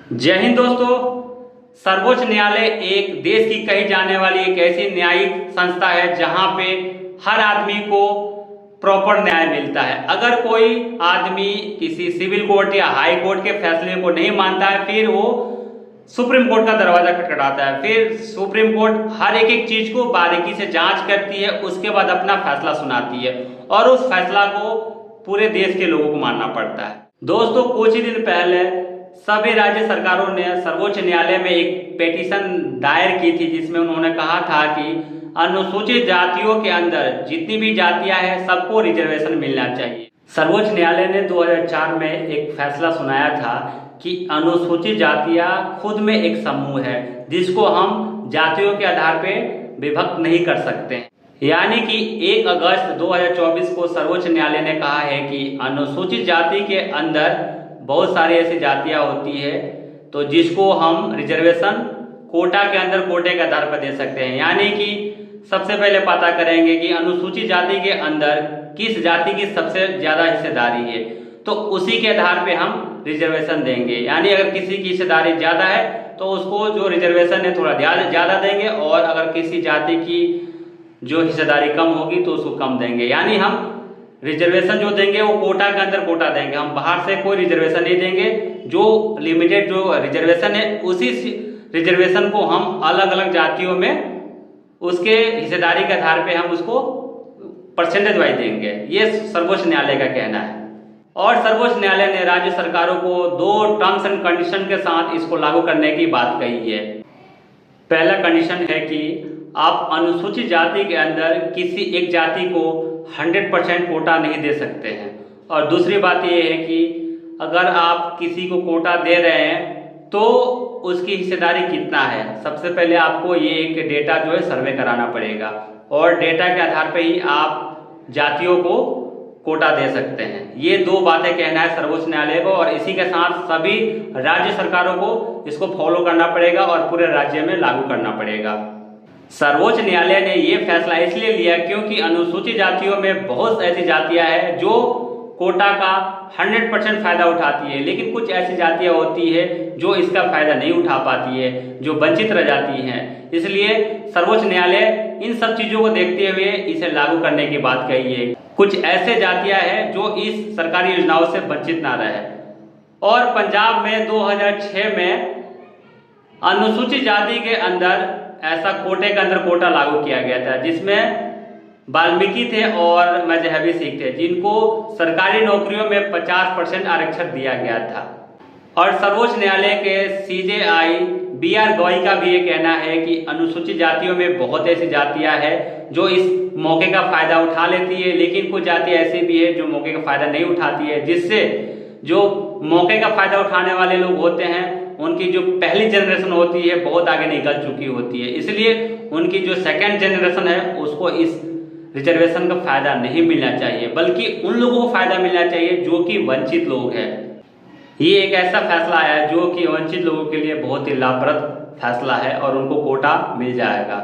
जय हिंद दोस्तों। सर्वोच्च न्यायालय एक देश की कही जाने वाली एक ऐसी न्यायिक संस्था है जहां पे हर आदमी को प्रॉपर न्याय मिलता है। अगर कोई आदमी किसी सिविल कोर्ट या हाई कोर्ट के फैसले को नहीं मानता है, फिर वो सुप्रीम कोर्ट का दरवाजा खटखटाता है। फिर सुप्रीम कोर्ट हर एक चीज को बारीकी से जांच करती है, उसके बाद अपना फैसला सुनाती है और उस फैसला को पूरे देश के लोगों को मानना पड़ता है। दोस्तों, कुछ ही दिन पहले सभी राज्य सरकारों ने सर्वोच्च न्यायालय में एक पिटीशन दायर की थी, जिसमें उन्होंने कहा था कि अनुसूचित जातियों के अंदर जितनी भी जातियां हैं सबको रिजर्वेशन मिलना चाहिए। सर्वोच्च न्यायालय ने 2004 में एक फैसला सुनाया था कि अनुसूचित जातियां खुद में एक समूह है जिसको हम जातियों के आधार पर विभक्त नहीं कर सकते। यानी कि 1 अगस्त 2024 को सर्वोच्च न्यायालय ने कहा है कि अनुसूचित जाति के अंदर बहुत सारी ऐसी जातियां होती है तो जिसको हम रिजर्वेशन कोटा के अंदर कोटे के आधार पर दे सकते हैं। यानी कि सबसे पहले पता करेंगे कि अनुसूचित जाति के अंदर किस जाति की सबसे ज्यादा हिस्सेदारी है, तो उसी के आधार पे हम रिजर्वेशन देंगे। यानी अगर किसी की हिस्सेदारी ज्यादा है तो उसको जो रिजर्वेशन है थोड़ा ज्यादा देंगे, और अगर किसी जाति की जो हिस्सेदारी कम होगी तो उसको कम देंगे। यानी हम रिजर्वेशन जो देंगे वो कोटा के अंदर कोटा देंगे, हम बाहर से कोई रिजर्वेशन नहीं देंगे। जो लिमिटेड जो रिजर्वेशन है उसी रिजर्वेशन को हम अलग अलग जातियों में उसके हिस्सेदारी के आधार पे हम उसको परसेंटेज वाइज देंगे। ये सर्वोच्च न्यायालय का कहना है। और सर्वोच्च न्यायालय ने राज्य सरकारों को 2 टर्म्स एंड कंडीशन के साथ इसको लागू करने की बात कही है। पहला कंडीशन है कि आप अनुसूचित जाति के अंदर किसी एक जाति को 100% कोटा नहीं दे सकते हैं। और दूसरी बात यह है कि अगर आप किसी को कोटा दे रहे हैं तो उसकी हिस्सेदारी कितना है। सबसे पहले आपको ये एक डेटा जो है सर्वे कराना पड़ेगा, और डेटा के आधार पर ही आप जातियों को कोटा दे सकते हैं। ये 2 बातें कहना है सर्वोच्च न्यायालय को, और इसी के साथ सभी राज्य सरकारों को इसको फॉलो करना पड़ेगा और पूरे राज्य में लागू करना पड़ेगा। सर्वोच्च न्यायालय ने ये फैसला इसलिए लिया क्योंकि अनुसूचित जातियों में बहुत ऐसी जातियां हैं जो कोटा का 100% फायदा उठाती है, लेकिन कुछ ऐसी जातियां होती है जो इसका फायदा नहीं उठा पाती है, जो वंचित रह जाती हैं। इसलिए सर्वोच्च न्यायालय इन सब चीजों को देखते हुए इसे लागू करने की बात कही है। कुछ ऐसे जातियां हैं जो इस सरकारी योजनाओं से वंचित ना रहे। और पंजाब में 2006 में अनुसूचित जाति के अंदर ऐसा कोटे के अंदर कोटा लागू किया गया था, जिसमें वाल्मीकि थे और मजहबी सिख थे, जिनको सरकारी नौकरियों में 50% आरक्षण दिया गया था। और सर्वोच्च न्यायालय के CJI BR गवई का भी ये कहना है कि अनुसूचित जातियों में बहुत ऐसी जातियां हैं जो इस मौके का फायदा उठा लेती है, लेकिन कुछ जातियां ऐसी भी है जो मौके का फायदा नहीं उठाती है, जिससे जो मौके का फायदा उठाने वाले लोग होते हैं उनकी जो पहली जनरेशन होती है बहुत आगे निकल चुकी होती है। इसलिए उनकी जो सेकेंड जनरेशन है उसको इस रिजर्वेशन का फायदा नहीं मिलना चाहिए, बल्कि उन लोगों को फायदा मिलना चाहिए जो कि वंचित लोग हैं। ये एक ऐसा फैसला है जो कि वंचित लोगों के लिए बहुत ही लाभप्रद फैसला है और उनको कोटा मिल जाएगा।